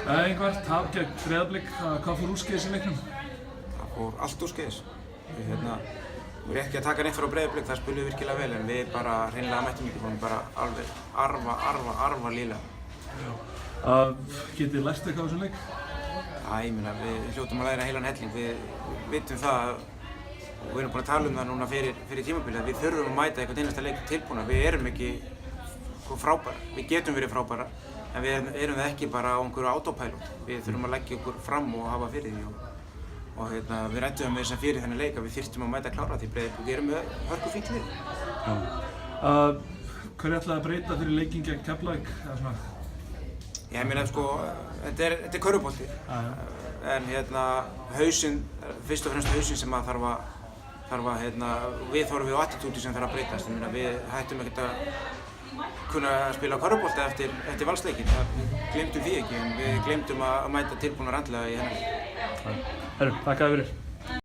Ingvar, tap gegn Breiðablik, hvað fór úrskeiðis í leiknum? Það fór allt úrskeiðis. Við erum ekki að taka neitt frá Breiðablik, það spiluðu virkilega vel, en við bara hreinlega mættum ekki, fórum bara alveg arfa líla. Getið þið lært eitthvað á þessum leik? Ég meina, við hljótum að læra heilan helling. Við vitum það og við erum búin að tala um það núna fyrir tímabilið að við þurfum að mæta einhvern einasta leik tilbúna. Við erum ekki frábæra, við getum verið frábæra, en við erum það ekki bara á einhverju autopilot. Við þurfum að leggja okkur fram og hafa fyrir því og við ræddum við þess að fyrir þennan leik að við þyrftum að mæta klára því Breiðablik erum með hörku fínt lið. Hverju ætlaði að breyta fyrir leikinn gegn Keflavík? Ég meina sko, þetta er körfubolti, en hausinn, fyrst og fremst hausinn sem að þarf að viðhorfið og attitúdið sem þarf að breytast. Ég meina, við hættum ekkert að kunna spila körfubolta eftir valsleikinn. Við gleymdum því ekki, en við gleymdum að mæta tilbúnar andlega í hennar leik. Herru, þakka þér fyrir.